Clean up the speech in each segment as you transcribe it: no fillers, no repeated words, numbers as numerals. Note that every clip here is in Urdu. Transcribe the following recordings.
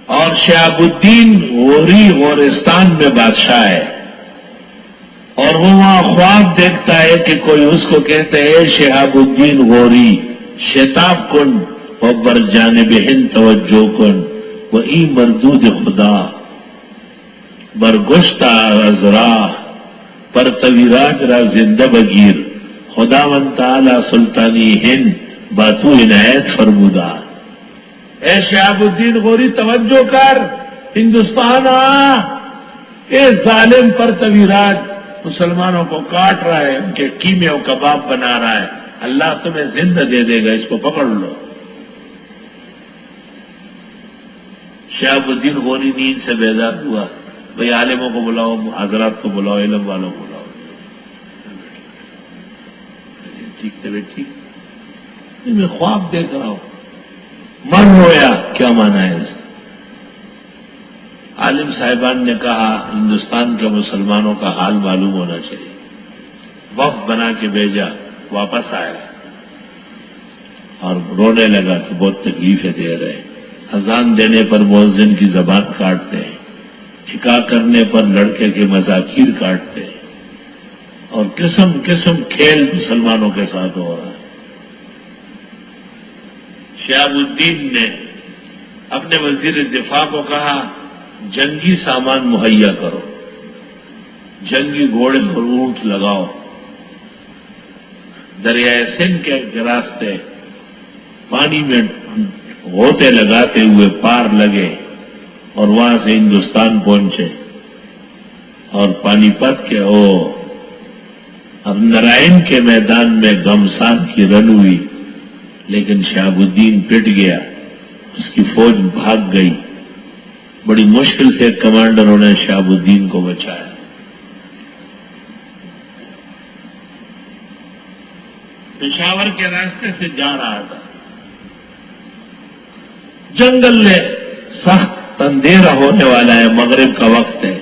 اور شہاب الدین غوری غورستان میں بادشاہ ہے، اور وہ وہاں خواب دیکھتا ہے کہ کوئی اس کو کہتے ہیں شہاب الدین غوری شتاب کن و بر جانب ہند توجہ کن و ای مردود خدا برگشتہ ازرا پر تویراج را زندہ بگیر خدا من تعالی سلطانی ہند باتو عنایت فرمودا۔ اے شہاب الدین غوری توجہ کر، ہندوستان آ، اے ظالم پر تویراج مسلمانوں کو کاٹ رہا ہے، ان کے کیمے و کباب بنا رہا ہے، اللہ تمہیں زندہ دے دے گا، اس کو پکڑ لو۔ شہاب الدین غوری نیند سے بیدار ہوا، بھئی عالموں کو بلاؤ، حضرات کو بلاؤ، علم والوں کو بلاؤ۔ ٹھیک تے بیٹھی، میں خواب دیکھ رہا ہوں، من رویا، کیا مانا ہے اس؟ عالم صاحبان نے کہا ہندوستان کے مسلمانوں کا حال معلوم ہونا چاہیے، وفد بنا کے بھیجا، واپس آیا اور رونے لگا کہ بہت تکلیفیں دے رہے ہیں، اذان دینے پر مؤذن کی زبان کاٹتے ہیں، نکاح کرنے پر لڑکے کے مذاکیر کاٹتے ہیں، اور قسم قسم کھیل مسلمانوں کے ساتھ ہو رہا ہے۔ شہاب الدین نے اپنے وزیر دفاع کو کہا جنگی سامان مہیا کرو، جنگی گھوڑے اور اونٹ لگاؤ، دریائے سندھ کے راستے پانی میں غوطے لگاتے ہوئے پار لگے اور وہاں سے ہندوستان پہنچے، اور پانی پت کے اور نارائن کے میدان میں گھمسان کی رن ہوئی، لیکن شہاب الدین پٹ گیا، اس کی فوج بھاگ گئی، بڑی مشکل سے کمانڈروں نے شہاب الدین کو بچایا۔ پشاور کے راستے سے جا رہا تھا، جنگل میں سخت اندھیرا ہونے والا ہے، مغرب کا وقت ہے،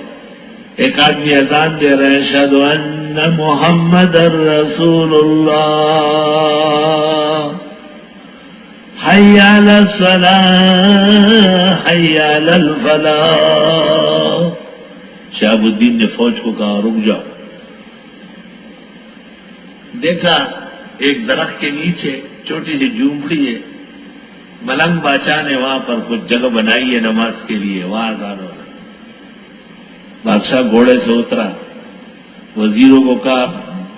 ایک آدمی اذان دے رہے ہیں اشہد ان محمد رسول اللہ حی علی الصلاۃ حی علی الفلاح۔ شہاب الدین نے فوج کو کہا رک جاؤ، دیکھا ایک درخت کے نیچے چھوٹی سی جھونپڑی ہے، ملنگ بادشاہ نے وہاں پر کچھ جگہ بنائی ہے نماز کے لیے، وہاں اذان ہو رہا۔ بادشاہ گھوڑے سے اترا، وزیروں کو کہا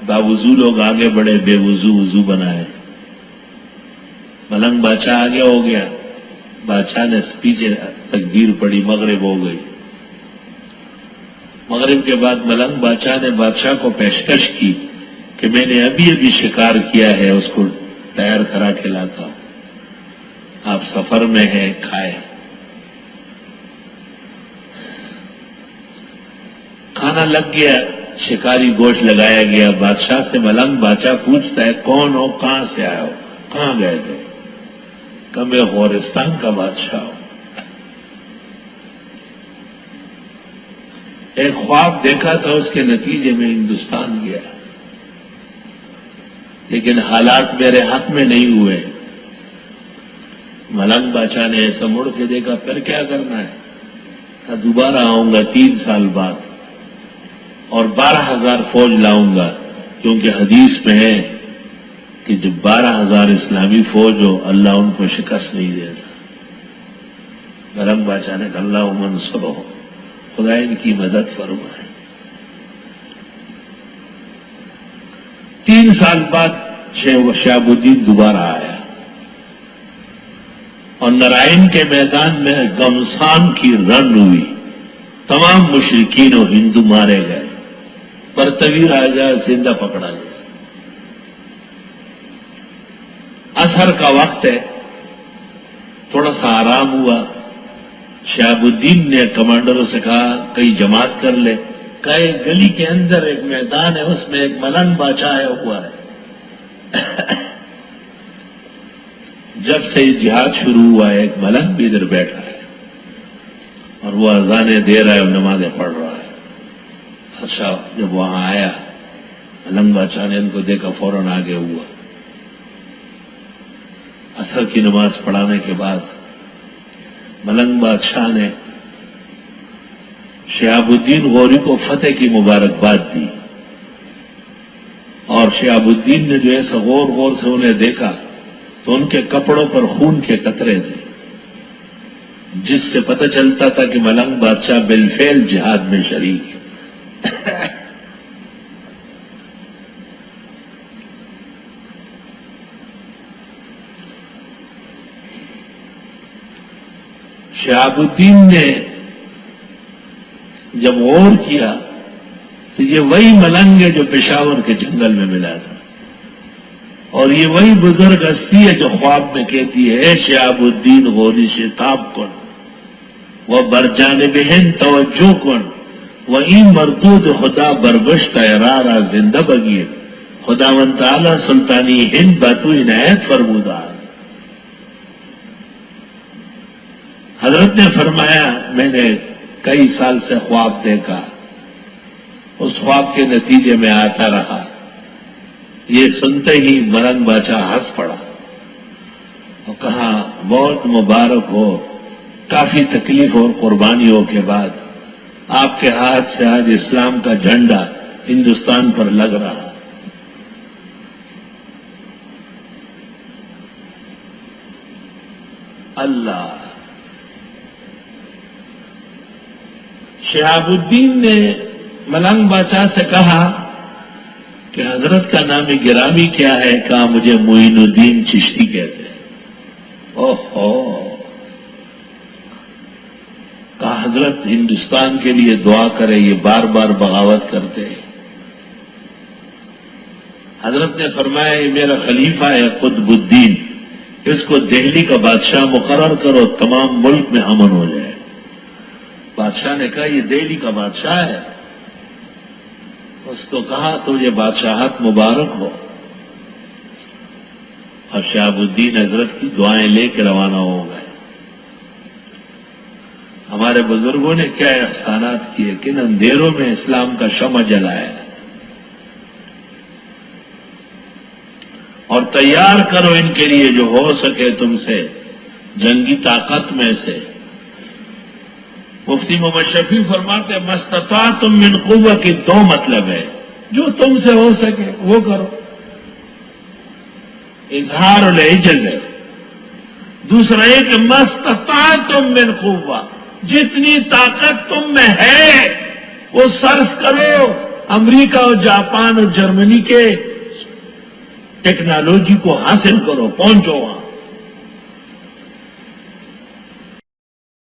باوضو لوگ آگے بڑھے، بے وضو وضو بنائے۔ ملنگ بادشاہ آگے ہو گیا، بادشاہ نے پیچھے تکبیر پڑھی، مغرب ہو گئی۔ مغرب کے بعد ملنگ بادشاہ نے بادشاہ کو پیشکش کی کہ میں نے ابھی ابھی شکار کیا ہے، اس کو تیار کرا کھلاتا ہوں، آپ سفر میں ہیں، کھائے۔ کھانا لگ گیا، شکاری گوشت لگایا گیا، بادشاہ سے ملنگ بادشاہ پوچھتا ہے کون ہو، کہاں سے آئے ہو، کہاں گئے تھے؟ کہ میں غورستان کا بادشاہ ہوں، ایک خواب دیکھا تھا، اس کے نتیجے میں ہندوستان گیا، لیکن حالات میرے حق میں نہیں ہوئے۔ ملنگ بادشاہ نے ایسا مڑ کے دیکھا، پھر کیا کرنا ہے؟ کہ دوبارہ آؤں گا 3 سال بعد اور 12,000 فوج لاؤں گا، کیونکہ حدیث میں ہے کہ جب 12,000 اسلامی فوج ہو اللہ ان کو شکست نہیں دیتا۔ ملنگ بادشاہ نے کہا اللہم انصرہ، خدا ان کی مدد فرمائے۔ 3 سال بعد شہاب الدین دوبارہ آیا اور نارائن کے میدان میں گھمسان کی رن ہوئی، تمام مشرکین و ہندو مارے گئے، برتوی راجا زندہ پکڑا گیا۔ عصر کا وقت ہے، تھوڑا سا آرام ہوا، شہاب الدین نے کمانڈروں سے کہا کئی جماعت کر لے، کہا ایک گلی کے اندر ایک میدان ہے، اس میں ایک ملنگ بادشاہ ہوا ہے، جب سے یہ جہاد شروع ہوا ہے ایک ملنگ بھی ادھر بیٹھا ہے اور وہ اذانیں دے رہا ہے اور نمازیں پڑھ رہا ہے۔ اچھا جب وہاں آیا ملنگ بادشاہ نے ان کو دیکھا، فوراً آگے ہوا۔ عصر کی نماز پڑھانے کے بعد ملنگ بادشاہ نے شہاب الدین غوری کو فتح کی مبارکباد دی، اور شہاب الدین نے جو ایسا غور غور سے انہیں دیکھا تو ان کے کپڑوں پر خون کے قطرے تھے، جس سے پتہ چلتا تھا کہ ملنگ بادشاہ بالفعل جہاد میں شریک ہے۔ شہاب الدین نے جب غور کیا تو یہ وہی ملنگ ہے جو پشاور کے جنگل میں ملا تھا، اور یہ وہی بزرگ ہستی ہے جو خواب میں کہتی ہے اے شہاب الدین غوری شتاب کن وہ برجانب ہند توجہ کن وہ این مردود خدا بربشت ارارا زندہ بگیر خداوند تعالی سلطانی ہند باتو عنایت فرمودار۔ حضرت نے فرمایا میں نے کئی سال سے خواب دیکھا، اس خواب کے نتیجے میں آتا رہا۔ یہ سنتے ہی ملنگ بادشاہ ہنس پڑا اور کہا بہت مبارک ہو، کافی تکلیف اور قربانیوں کے بعد آپ کے ہاتھ سے آج اسلام کا جھنڈا ہندوستان پر لگ رہا۔ اللہ، شہاب الدین نے ملنگ بادشاہ سے کہا کہ حضرت کا نام گرامی کیا ہے؟ کہا مجھے معین الدین چشتی کہتے ہیں۔ اوہو، کہا حضرت ہندوستان کے لیے دعا کرے، یہ بار بار بغاوت کرتے ہیں۔ حضرت نے فرمایا یہ میرا خلیفہ ہے قطب الدین، اس کو دہلی کا بادشاہ مقرر کرو، تمام ملک میں امن ہو جائے۔ بادشاہ نے کہا یہ دہلی کا بادشاہ ہے؟ اس کو کہا تجھے بادشاہت مبارک ہو، اور شہاب الدین حضرت کی دعائیں لے کے روانہ ہو گئے۔ ہمارے بزرگوں نے کیا احسانات کیے، کن اندھیروں میں اسلام کا شمع جلایا، اور تیار کرو ان کے لیے جو ہو سکے تم سے جنگی طاقت میں سے۔ مفتی محمد شفیع فرماتے ہیں مستطاعتم من قوہ کی دو مطلب ہے، جو تم سے ہو سکے وہ کرو، اظہار العجز ہے۔ دوسرا یہ کہ مستطاعتم من قوہ، جتنی طاقت تم میں ہے وہ صرف کرو، امریکہ اور جاپان اور جرمنی کے ٹیکنالوجی کو حاصل کرو، پہنچو وہاں۔